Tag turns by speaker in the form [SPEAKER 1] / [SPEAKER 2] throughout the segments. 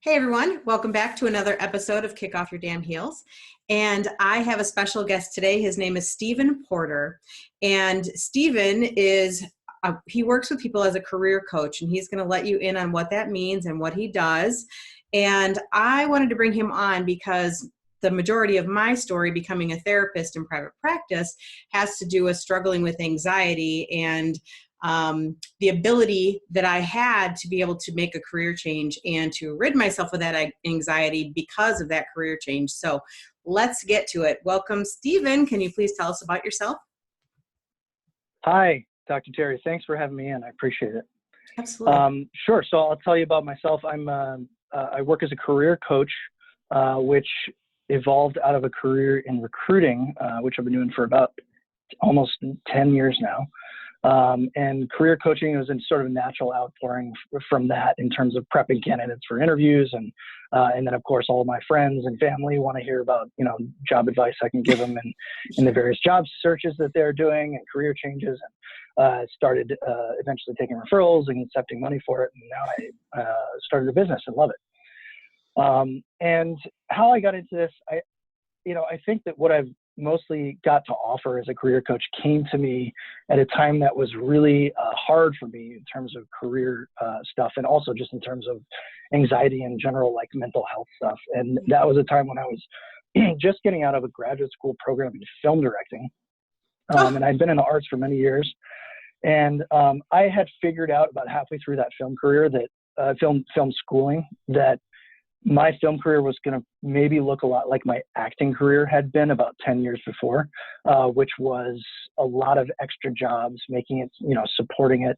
[SPEAKER 1] Hey everyone, welcome back to another episode of Kick Off Your Damn Heels. And I have a special guest today. His name is Stephen Porter. And Stephen he works with people as a career coach, and he's going to let you in on what that means and what he does. And I wanted to bring him on because the majority of my story becoming a therapist in private practice has to do with struggling with anxiety and the ability that I had to be able to make a career change and to rid myself of that anxiety because of that career change. So let's get to it. Welcome, Stephen. Can you please tell us about yourself?
[SPEAKER 2] Hi, Dr. Terry. Thanks for having me in. I appreciate it.
[SPEAKER 1] Absolutely.
[SPEAKER 2] Sure. So I'll tell you about myself. I work as a career coach, which evolved out of a career in recruiting, which I've been doing for about almost 10 years now. And career coaching was in sort of a natural outpouring from that in terms of prepping candidates for interviews. And then of course, all of my friends and family want to hear about, job advice I can give them in the various job searches that they're doing and career changes. And started eventually taking referrals and accepting money for it. And now I started a business and love it. And how I got into this, I think that what I've mostly got to offer as a career coach came to me at a time that was really hard for me in terms of career stuff, and also just in terms of anxiety in general, like mental health stuff. And that was a time when I was just getting out of a graduate school program in film directing. And I'd been in the arts for many years. And I had figured out about halfway through that film career that film schooling, that my film career was going to maybe look a lot like my acting career had been about 10 years before, which was a lot of extra jobs, making it, supporting it,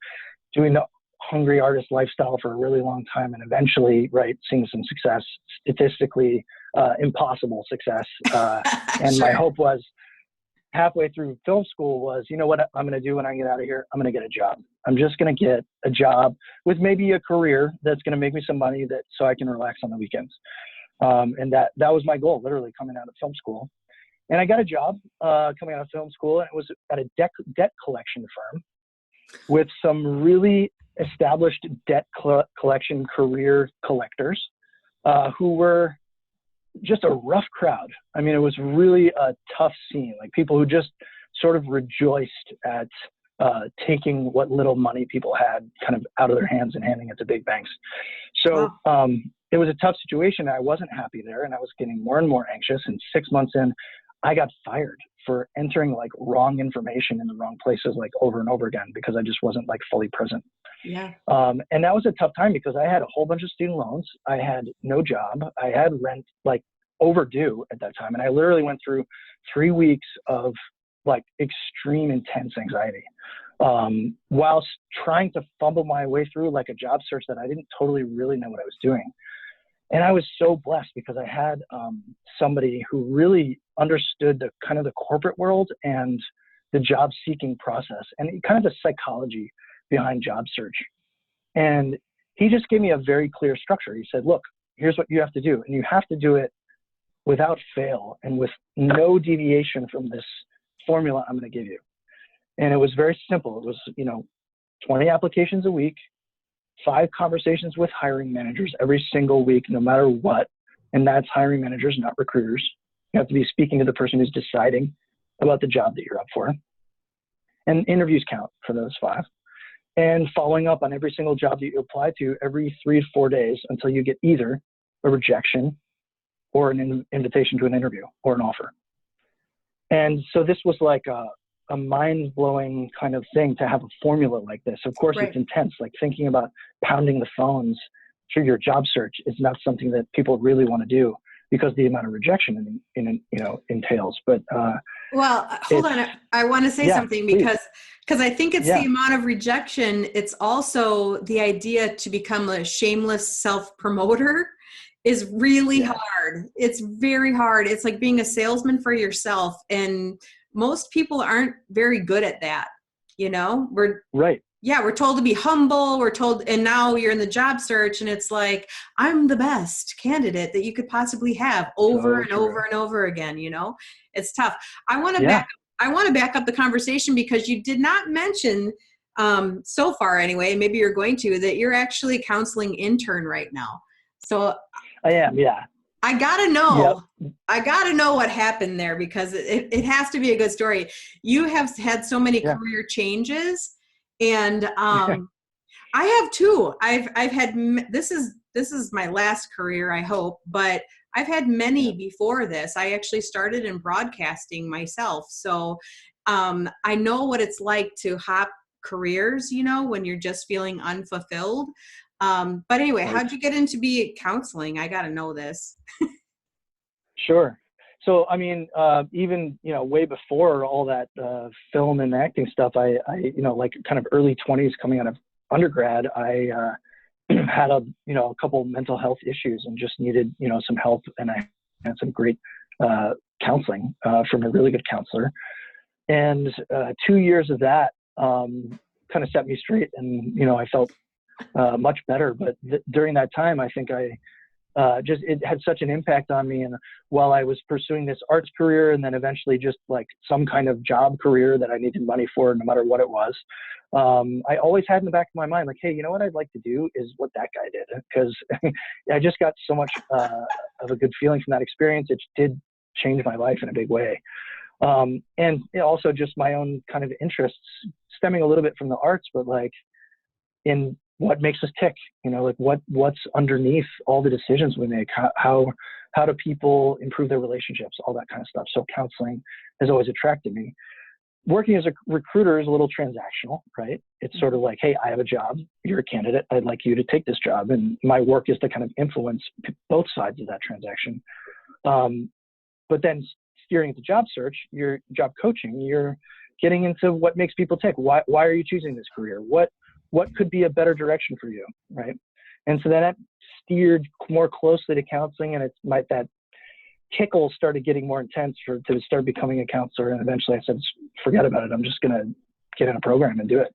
[SPEAKER 2] doing the hungry artist lifestyle for a really long time, and eventually, seeing some success, statistically impossible success. And
[SPEAKER 1] Sure.
[SPEAKER 2] My hope was, halfway through film school was, you know what I'm going to do when I get out of here? I'm going to get a job. I'm just going to get a job with maybe a career that's going to make me some money so I can relax on the weekends. And that was my goal, literally coming out of film school. And I got a job coming out of film school, and it was at a debt collection firm with some really established debt collection career collectors who were just a rough crowd. I mean, it was really a tough scene, like people who just sort of rejoiced at taking what little money people had kind of out of their hands and handing it to big banks. So it was a tough situation. I wasn't happy there, and I was getting more and more anxious. And 6 months in, I got fired for entering like wrong information in the wrong places, like over and over again, because I just wasn't like fully present.
[SPEAKER 1] Yeah.
[SPEAKER 2] And that was a tough time because I had a whole bunch of student loans. I had no job. I had rent like overdue at that time. And I literally went through 3 weeks of like extreme intense anxiety, whilst trying to fumble my way through like a job search that I didn't totally really know what I was doing. And I was so blessed because I had somebody who really understood the kind of the corporate world and the job seeking process and kind of the psychology behind job search. And he just gave me a very clear structure. He said, look, here's what you have to do. And you have to do it without fail and with no deviation from this formula I'm going to give you. And it was very simple. It was, 20 applications a week, 5 conversations with hiring managers every single week, no matter what. And that's hiring managers, not recruiters. You have to be speaking to the person who's deciding about the job that you're up for. And interviews count for those 5. And following up on every single job that you apply to every 3 to 4 days until you get either a rejection or an invitation to an interview or an offer. And so this was like a mind-blowing kind of thing to have a formula like this. Of course, It's intense. Like thinking about pounding the phones through your job search is not something that people really want to do because the amount of rejection entails. But
[SPEAKER 1] well, hold on. I want to say something because I think it's the amount of rejection. It's also the idea to become a shameless self-promoter is really hard. It's very hard. It's like being a salesman for yourself. And most people aren't very good at that. We're told to be humble. We're told, and now you're in the job search and it's like, I'm the best candidate that you could possibly have over and over and over again. It's tough. I want to back up the conversation because you did not mention so far anyway, maybe you're going to, that you're actually a counseling intern right now. So
[SPEAKER 2] I am. Yeah.
[SPEAKER 1] I gotta
[SPEAKER 2] Yep.
[SPEAKER 1] know. I gotta know what happened there because it has to be a good story. You have had so many
[SPEAKER 2] Yeah.
[SPEAKER 1] career changes, and I have too. I've had this is my last career, I hope, but I've had
[SPEAKER 2] Yeah.
[SPEAKER 1] many before this. I actually started in broadcasting myself, so I know what it's like to hop careers. You know, when you're just feeling unfulfilled. But anyway,
[SPEAKER 2] Right.
[SPEAKER 1] how'd you get into be counseling? I got to know this.
[SPEAKER 2] Sure. So, I mean, even, way before all that film and acting stuff, like kind of early 20s coming out of undergrad, I had a couple mental health issues and just needed, some help. And I had some great counseling from a really good counselor. And 2 years of that kind of set me straight. And, I felt much better. But during that time, I think it had such an impact on me. And while I was pursuing this arts career and then eventually just like some kind of job career that I needed money for, no matter what it was, I always had in the back of my mind, like, hey, you know what I'd like to do is what that guy did. Because I just got so much of a good feeling from that experience. It did change my life in a big way. And also just my own kind of interests stemming a little bit from the arts, but like in what makes us tick, like what's underneath all the decisions we make, how do people improve their relationships, all that kind of stuff. So counseling has always attracted me. Working as a recruiter is a little transactional, right? It's sort of like, hey, I have a job, you're a candidate, I'd like you to take this job. And my work is to kind of influence both sides of that transaction. But then steering the job search, your job coaching, you're getting into what makes people tick. Why are you choosing this career? What could be a better direction for you, right? And so then that steered more closely to counseling, and that tickle started getting more intense to start becoming a counselor. And eventually I said, forget about it. I'm just going to get in a program and do it.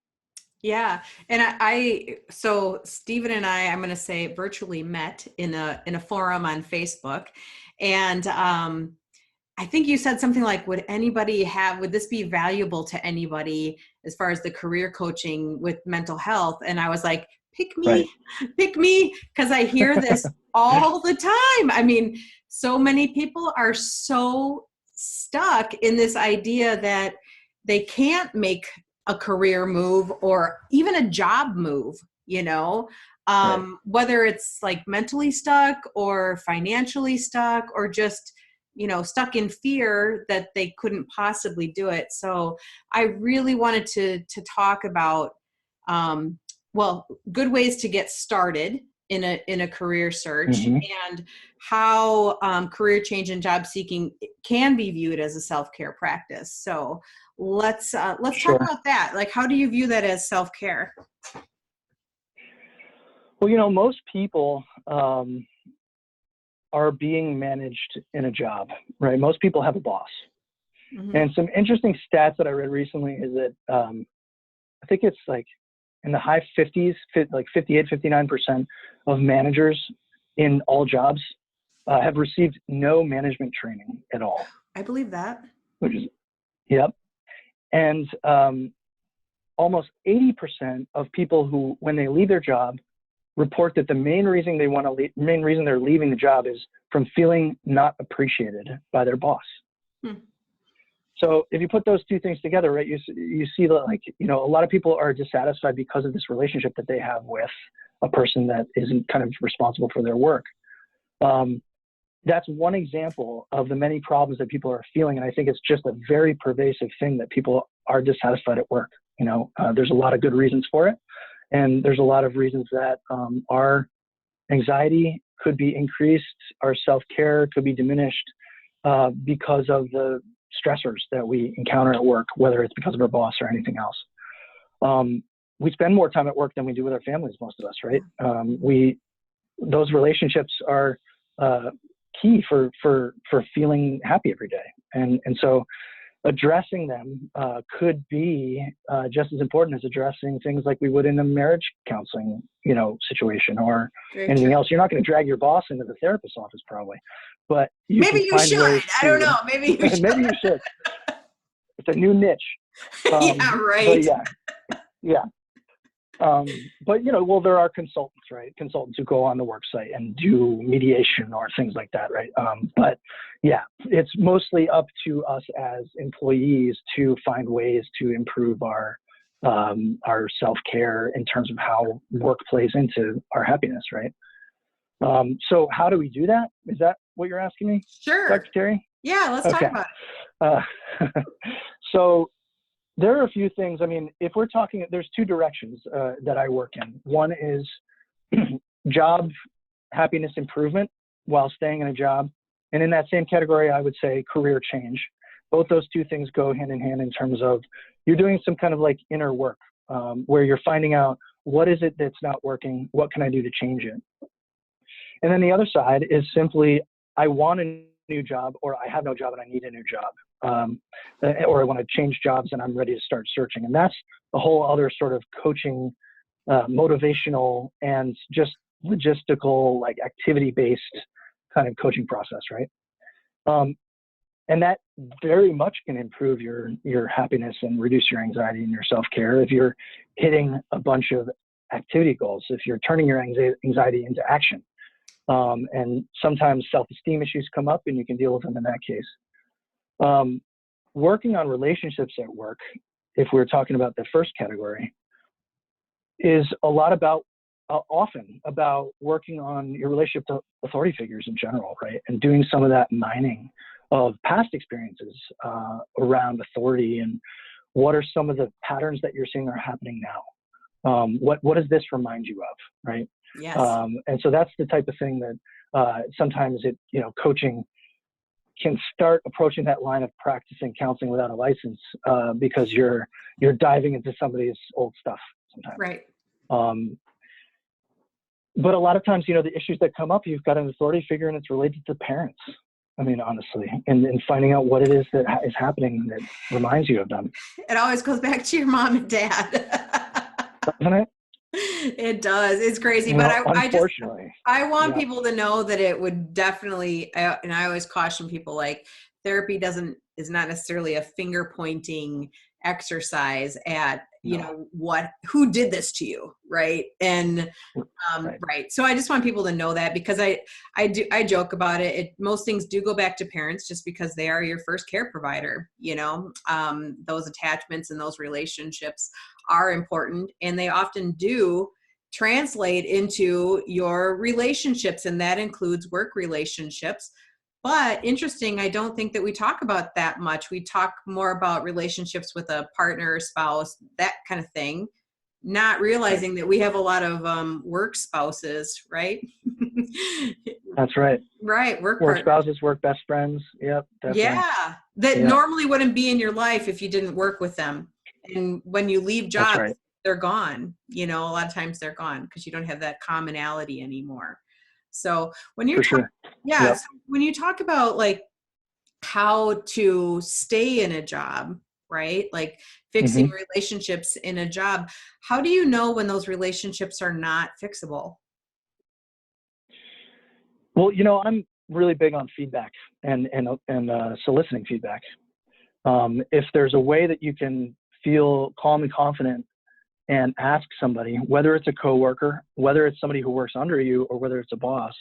[SPEAKER 1] Yeah. And so Stephen and I'm going to say virtually met in a forum on Facebook. And I think you said something like, would this be valuable to anybody as far as the career coaching with mental health? And I was like, pick
[SPEAKER 2] Right.
[SPEAKER 1] me, because I hear this all the time. I mean, so many people are so stuck in this idea that they can't make a career move or even a job move,
[SPEAKER 2] Right.
[SPEAKER 1] whether it's like mentally stuck or financially stuck or just stuck in fear that they couldn't possibly do it. So I really wanted to talk about, good ways to get started in a career search
[SPEAKER 2] Mm-hmm.
[SPEAKER 1] and how career change and job seeking can be viewed as a self-care practice. So let's talk
[SPEAKER 2] Sure.
[SPEAKER 1] about that. Like, how do you view that as self-care?
[SPEAKER 2] Well, most people are being managed in a job, right? Most people have a boss.
[SPEAKER 1] Mm-hmm.
[SPEAKER 2] And some interesting stats that I read recently is that I think it's like in the high 50s, like 58, 59% of managers in all jobs have received no management training at all.
[SPEAKER 1] I believe that.
[SPEAKER 2] Which is, yep. And almost 80% of people who, when they leave their job, report that the main reason they're leaving the job is from feeling not appreciated by their boss. So if you put those two things together, right, you see that, like, a lot of people are dissatisfied because of this relationship that they have with a person that isn't kind of responsible for their work. That's one example of the many problems that people are feeling. And I think it's just a very pervasive thing that people are dissatisfied at work. There's a lot of good reasons for it. And there's a lot of reasons that our anxiety could be increased, our self-care could be diminished because of the stressors that we encounter at work, whether it's because of our boss or anything else. We spend more time at work than we do with our families, most of us, right? Those relationships are key for feeling happy every day. And so addressing them could be just as important as addressing things like we would in a marriage counseling, situation or anything else. You're not going to drag your boss into the therapist's office, probably, but
[SPEAKER 1] maybe you should. I don't know. Maybe you should.
[SPEAKER 2] Maybe you should. It's a new niche.
[SPEAKER 1] Yeah, right.
[SPEAKER 2] But yeah. But well, there are consultants, right? Consultants who go on the work site and do mediation or things like that, right? But yeah, it's mostly up to us as employees to find ways to improve our self-care in terms of how work plays into our happiness, right? So how do we do that? Is that what you're asking me,
[SPEAKER 1] Sure.
[SPEAKER 2] Dr. Terry?
[SPEAKER 1] Yeah, let's talk
[SPEAKER 2] Okay.
[SPEAKER 1] about
[SPEAKER 2] So there are a few things. I mean, if we're talking, there's two directions that I work in. One is job happiness improvement while staying in a job. And in that same category, I would say career change. Both those two things go hand in hand in terms of you're doing some kind of like inner work where you're finding out what is it that's not working? What can I do to change it? And then the other side is simply, I want a new job, or I have no job and I need a new job. Or I want to change jobs and I'm ready to start searching. And that's a whole other sort of coaching, motivational and just logistical, like activity-based kind of coaching process, right? And that very much can improve your happiness and reduce your anxiety and your self-care if you're hitting a bunch of activity goals, if you're turning your anxiety into action. And sometimes self-esteem issues come up and you can deal with them in that case. Working on relationships at work, if we're talking about the first category, is a lot about, often about working on your relationship to authority figures in general, right? And doing some of that mining of past experiences around authority and what are some of the patterns that you're seeing are happening now? What does this remind you of, right?
[SPEAKER 1] Yes.
[SPEAKER 2] And so that's the type of thing that sometimes coaching can start approaching that line of practicing counseling without a license because you're diving into somebody's old stuff sometimes.
[SPEAKER 1] Right.
[SPEAKER 2] But a lot of times, the issues that come up, you've got an authority figure and it's related to parents. I mean, honestly, and finding out what it is that is happening that reminds you of them.
[SPEAKER 1] It always goes back to your mom and dad.
[SPEAKER 2] Doesn't it?
[SPEAKER 1] It does. It's crazy. But
[SPEAKER 2] unfortunately,
[SPEAKER 1] I want people to know that it would definitely, and I always caution people, like, therapy is not necessarily a finger pointing exercise at, who did this to you. Right. And, right. So I just want people to know that because I joke about it. Most things do go back to parents just because they are your first care provider. Those attachments and those relationships are important, and they often do translate into your relationships, and that includes work relationships. But interesting, I don't think that we talk about that much. We talk more about relationships with a partner, spouse, that kind of thing, not realizing that we have a lot of work spouses, right?
[SPEAKER 2] That's right.
[SPEAKER 1] Right. Work
[SPEAKER 2] spouses, work best friends. Yep. Definitely.
[SPEAKER 1] Yeah. That normally wouldn't be in your life if you didn't work with them. And when you leave jobs, they're gone. A lot of times they're gone because you don't have that commonality anymore. So when you're so when you talk about like how to stay in a job, right? Like fixing relationships in a job, how do you know when those relationships are not fixable?
[SPEAKER 2] Well, I'm really big on feedback and soliciting feedback. If there's a way that you can feel calm and confident and ask somebody, whether it's a coworker, whether it's somebody who works under you, or whether it's a boss,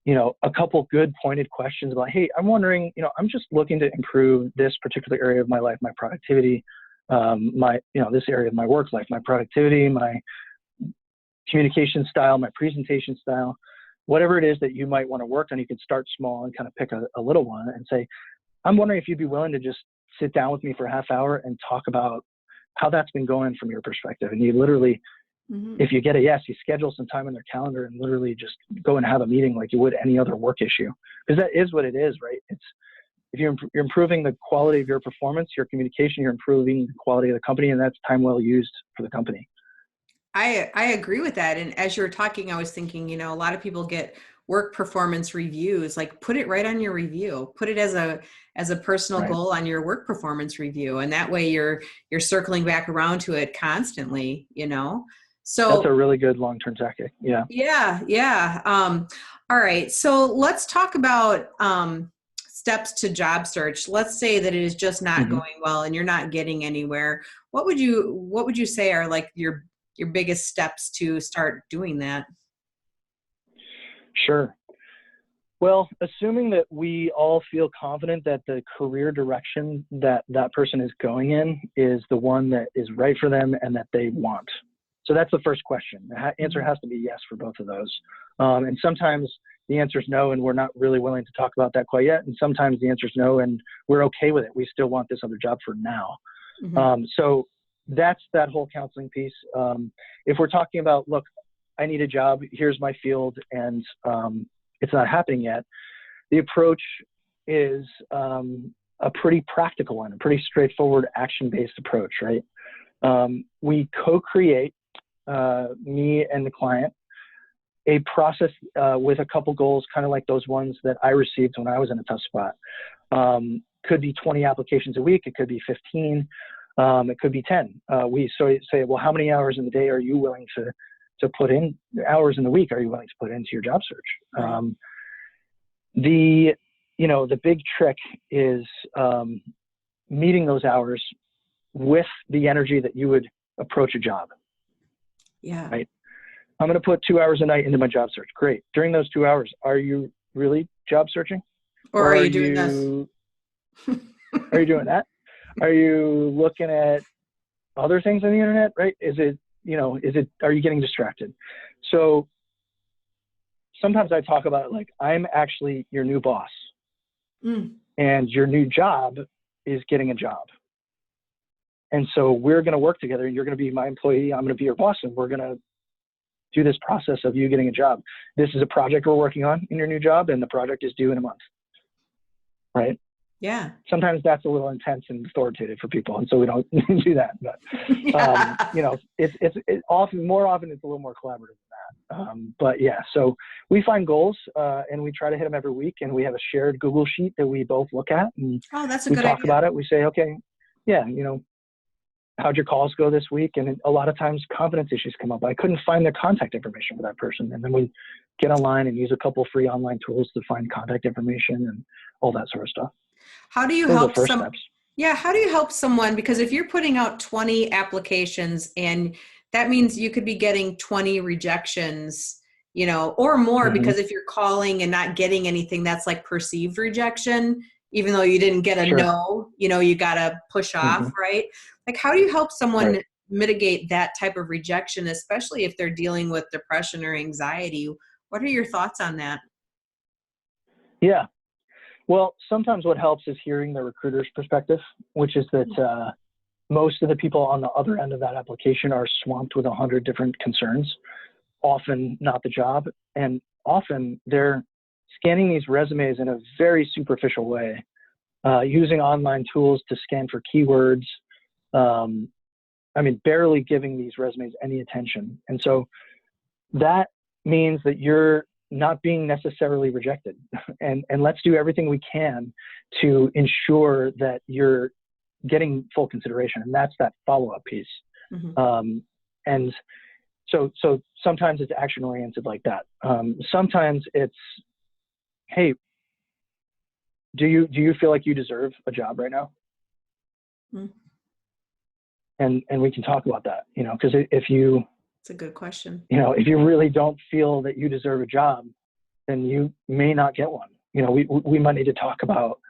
[SPEAKER 2] a couple good pointed questions about, hey, I'm wondering, I'm just looking to improve this particular area of my life, my productivity, this area of my work life, my productivity, my communication style, my presentation style, whatever it is that you might want to work on. You can start small and kind of pick a little one and say, I'm wondering if you'd be willing to just sit down with me for a half hour and talk about how that's been going from your perspective. And you literally, if you get a yes, you schedule some time in their calendar and literally just go and have a meeting like you would any other work issue. Because that is what it is, right? It's if you're improving the quality of your performance, your communication, you're improving the quality of the company, and that's time well used for the company.
[SPEAKER 1] I agree with that. And as you were talking, I was thinking, a lot of people get work performance reviews, like put it right on your review, put it as a personal goal on your work performance review. And that way you're circling back around to it constantly, So
[SPEAKER 2] that's a really good long-term tactic. Yeah.
[SPEAKER 1] Yeah. All right. So let's talk about steps to job search. Let's say that it is just not going well and you're not getting anywhere. What would you say are like your your biggest steps to start doing that?
[SPEAKER 2] Sure. Well, assuming that we all feel confident that the career direction that that person is going in is the one that is right for them and that they want. So that's the first question. The answer has to be yes for both of those. And sometimes the answer is no, and we're not really willing to talk about that quite yet. And sometimes the answer is no, and we're okay with it. We still want this other job for now. So that's that whole counseling piece. If we're talking about, look, I need a job, here's my field, and it's not happening yet, the approach is a pretty practical one, a pretty straightforward action-based approach, right? We co-create, me and the client, a process with a couple goals, kind of like those ones that I received when I was in a tough spot. Could be 20 applications a week, it could be 15, it could be 10. We say, well, how many hours in the day are you willing to put in, hours in the week are you willing to put into your job search? The big trick is meeting those hours with the energy that you would approach a job.
[SPEAKER 1] Yeah.
[SPEAKER 2] Right. I'm going to put 2 hours a night into my job search. Great. During those 2 hours, are you really job searching?
[SPEAKER 1] Or are you doing this?
[SPEAKER 2] Are you doing that? Are you looking at other things on the internet? Right. Are you getting distracted? So sometimes I talk about it like, I'm actually your new boss, and your new job is getting a job. And so we're going to work together. You're going to be my employee. I'm going to be your boss, and we're going to do this process of you getting a job. This is a project we're working on in your new job, and the project is due in a month. Right?
[SPEAKER 1] Yeah.
[SPEAKER 2] Sometimes that's a little intense and authoritative for people, and so we don't do that. But it's often, more often, it's a little more collaborative than that. But yeah, so we find goals, and we try to hit them every week, and we have a shared Google sheet that we both look at, and
[SPEAKER 1] that's a
[SPEAKER 2] we
[SPEAKER 1] good
[SPEAKER 2] talk
[SPEAKER 1] idea.
[SPEAKER 2] about it. We say, okay, yeah, how'd your calls go this week? And a lot of times confidence issues come up. I couldn't find their contact information for that person. And then we get online and use a couple free online tools to find contact information and all that sort of stuff.
[SPEAKER 1] How do you
[SPEAKER 2] Those are
[SPEAKER 1] help
[SPEAKER 2] the first steps.
[SPEAKER 1] Yeah, how do you help someone? Because if you're putting out 20 applications, and that means you could be getting 20 rejections, or more, because if you're calling and not getting anything, that's like perceived rejection, even though you didn't get a no, you got to push off, right? Like, how do you help someone mitigate that type of rejection, especially if they're dealing with depression or anxiety? What are your thoughts on that?
[SPEAKER 2] Yeah. Well, sometimes what helps is hearing the recruiter's perspective, which is that most of the people on the other end of that application are swamped with 100 different concerns, often not the job. And often they're scanning these resumes in a very superficial way, using online tools to scan for keywords. Barely giving these resumes any attention. And so that means that you're not being necessarily rejected. And let's do everything we can to ensure that you're getting full consideration. And that's that follow-up piece. And so sometimes it's action-oriented like that. Sometimes it's, hey, do you feel like you deserve a job right now? And we can talk about that, because if you,
[SPEAKER 1] it's a good question.
[SPEAKER 2] If you really don't feel that you deserve a job, then you may not get one. We might need to talk about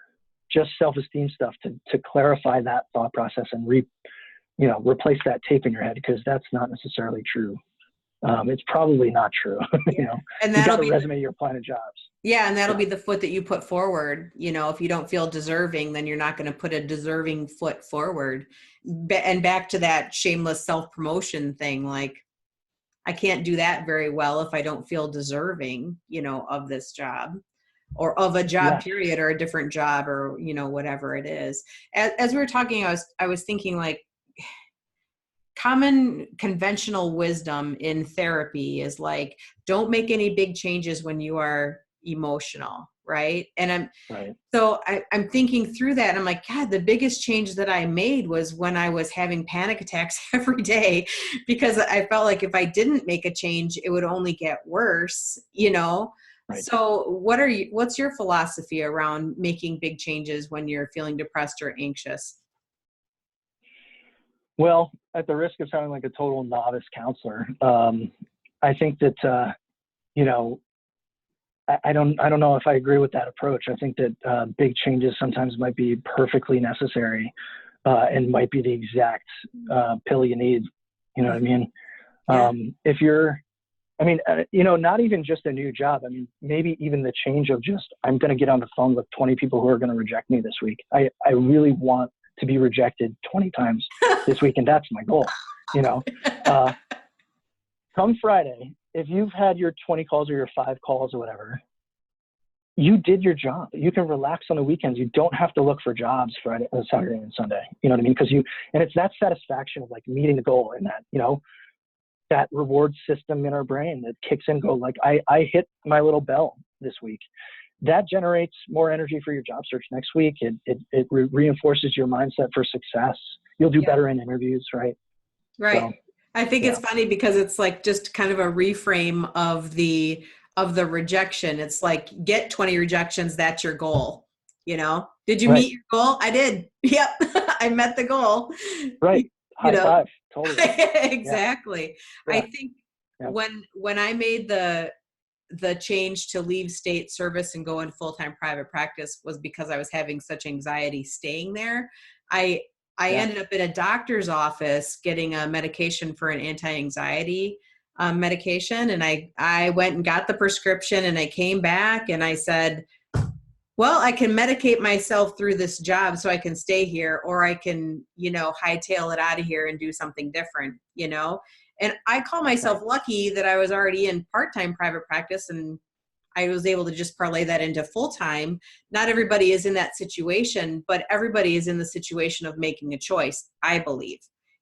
[SPEAKER 2] just self-esteem stuff to clarify that thought process and replace that tape in your head, because that's not necessarily true. It's probably not true.
[SPEAKER 1] And
[SPEAKER 2] you got a resume, you're applying to jobs.
[SPEAKER 1] Yeah, and that'll be the foot that you put forward. If you don't feel deserving, then you're not going to put a deserving foot forward. And back to that shameless self-promotion thing, like, I can't do that very well if I don't feel deserving, of this job, or of a job period, or a different job, or, whatever it is. As we were talking, I was thinking, like, common conventional wisdom in therapy is like, don't make any big changes when you are emotional, right? And I'm thinking through that, and I'm like, God, the biggest change that I made was when I was having panic attacks every day, because I felt like if I didn't make a change, it would only get worse, So what's your philosophy around making big changes when you're feeling depressed or anxious?
[SPEAKER 2] Well, at the risk of sounding like a total novice counselor, I think that, you know, I don't know if I agree with that approach. I think that big changes sometimes might be perfectly necessary and might be the exact pill you need. You know what I mean?
[SPEAKER 1] Yeah.
[SPEAKER 2] If you're, I mean, you know, not even just a new job. I mean, maybe even the change of just, I'm going to get on the phone with 20 people who are going to reject me this week. I really want to be rejected 20 times this week, and that's my goal. You know, come Friday, if you've had your 20 calls or your 5 calls or whatever, you did your job. You can relax on the weekends. You don't have to look for jobs Friday, Saturday, and Sunday. You know what I mean? Because and it's that satisfaction of like meeting the goal and that, you know, that reward system in our brain that kicks in, go like, I hit my little bell this week. That generates more energy for your job search next week. It reinforces your mindset for success. You'll do better in interviews, right?
[SPEAKER 1] Right.
[SPEAKER 2] So,
[SPEAKER 1] I think it's funny because it's like just kind of a reframe of the rejection. It's like, get 20 rejections, that's your goal. You know, did you meet your goal? I did. Yep. I met the goal.
[SPEAKER 2] Right.
[SPEAKER 1] You
[SPEAKER 2] High five. Totally.
[SPEAKER 1] Exactly.
[SPEAKER 2] Yeah.
[SPEAKER 1] I think when I made the change to leave state service and go into full-time private practice was because I was having such anxiety staying there. I ended up in a doctor's office getting a medication for an anti-anxiety medication. And I went and got the prescription, and I came back and I said, well, I can medicate myself through this job so I can stay here, or I can, you know, hightail it out of here and do something different, you know? And I call myself lucky that I was already in part-time private practice and I was able to just parlay that into full-time. Not everybody is in that situation, but everybody is in the situation of making a choice, I believe,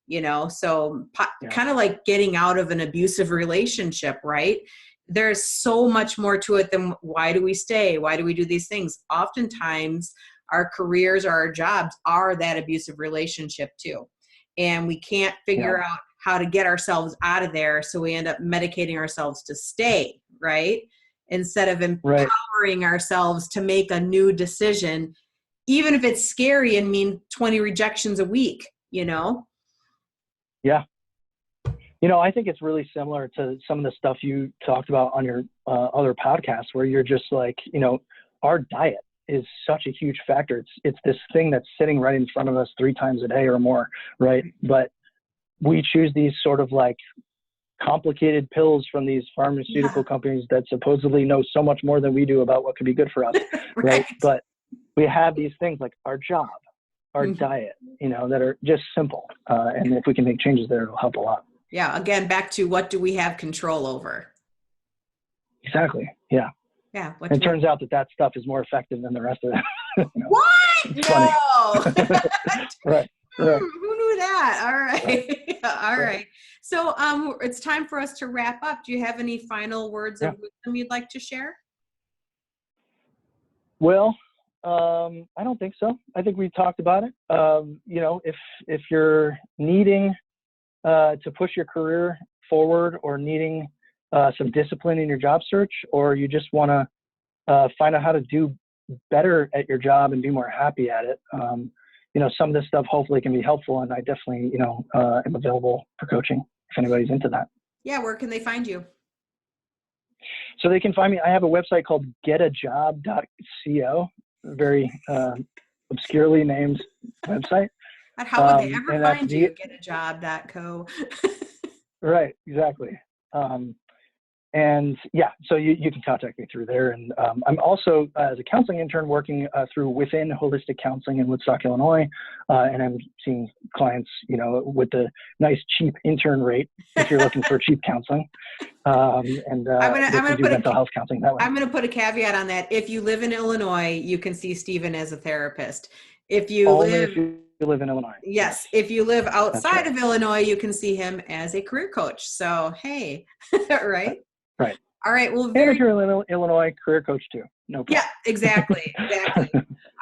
[SPEAKER 1] you know? So kind of like getting out of an abusive relationship, right? There's so much more to it than why do we stay? Why do we do these things? Oftentimes our careers or our jobs are that abusive relationship too. And we can't figure out how to get ourselves out of there. So we end up medicating ourselves to stay, right? Instead of empowering ourselves to make a new decision, even if it's scary and mean 20 rejections a week, you know?
[SPEAKER 2] Yeah. You know, I think it's really similar to some of the stuff you talked about on your other podcasts, where you're just like, you know, our diet is such a huge factor. It's this thing that's sitting right in front of us 3 times a day or more, right? But we choose these sort of like complicated pills from these pharmaceutical companies that supposedly know so much more than we do about what could be good for us, right? But we have these things like our job, our diet, you know, that are just simple. And if we can make changes there, it'll help a lot.
[SPEAKER 1] Yeah. Again, back to what do we have control over?
[SPEAKER 2] Exactly. Yeah.
[SPEAKER 1] Yeah.
[SPEAKER 2] And it turns out that stuff is more effective than the rest of it.
[SPEAKER 1] You know? What? No.
[SPEAKER 2] Right.
[SPEAKER 1] Who knew that? All right. All right. So it's time for us to wrap up. Do you have any final words of wisdom you'd like to share?
[SPEAKER 2] Well, I don't think so. I think we talked about it. You know, if you're needing to push your career forward, or needing some discipline in your job search, or you just want to find out how to do better at your job and be more happy at it, you know, some of this stuff hopefully can be helpful. And I definitely, you know, am available for coaching if anybody's into that.
[SPEAKER 1] Yeah. Where can they find you?
[SPEAKER 2] So they can find me. I have a website called getajob.co, very obscurely named website.
[SPEAKER 1] How would they ever find you? Getajob.co.
[SPEAKER 2] Right, exactly. And yeah, so you can contact me through there. And I'm also, as a counseling intern, working through Within Holistic Counseling in Woodstock, Illinois. And I'm seeing clients, you know, with the nice, cheap intern rate if you're looking for cheap counseling. And I'm gonna do mental health counseling that way.
[SPEAKER 1] I'm going to put a caveat on that. If you live in Illinois, you can see Stephen as a therapist. If you live
[SPEAKER 2] in Illinois.
[SPEAKER 1] Yes. If you live outside of Illinois, you can see him as a career coach. So, hey, right?
[SPEAKER 2] Right.
[SPEAKER 1] All right. Well,
[SPEAKER 2] and if you're in Illinois, career coach too. no
[SPEAKER 1] Yeah,
[SPEAKER 2] problem.
[SPEAKER 1] exactly. Exactly.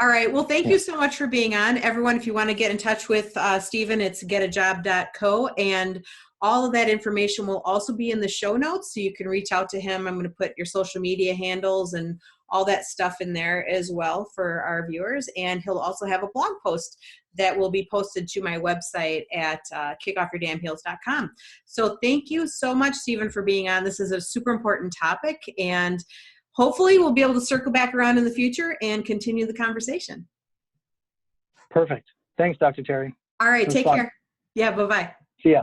[SPEAKER 1] All right. Well, thank you so much for being on. Everyone, if you want to get in touch with Stephen, it's getajob.co. And all of that information will also be in the show notes. So you can reach out to him. I'm going to put your social media handles and all that stuff in there as well for our viewers. And he'll also have a blog post that will be posted to my website at kickoffyourdamnheels.com. So thank you so much, Stephen, for being on. This is a super important topic. And hopefully we'll be able to circle back around in the future and continue the conversation.
[SPEAKER 2] Perfect. Thanks, Dr. Terry.
[SPEAKER 1] All right.
[SPEAKER 2] It was
[SPEAKER 1] Take
[SPEAKER 2] fun.
[SPEAKER 1] care. Yeah. Bye-bye.
[SPEAKER 2] See ya.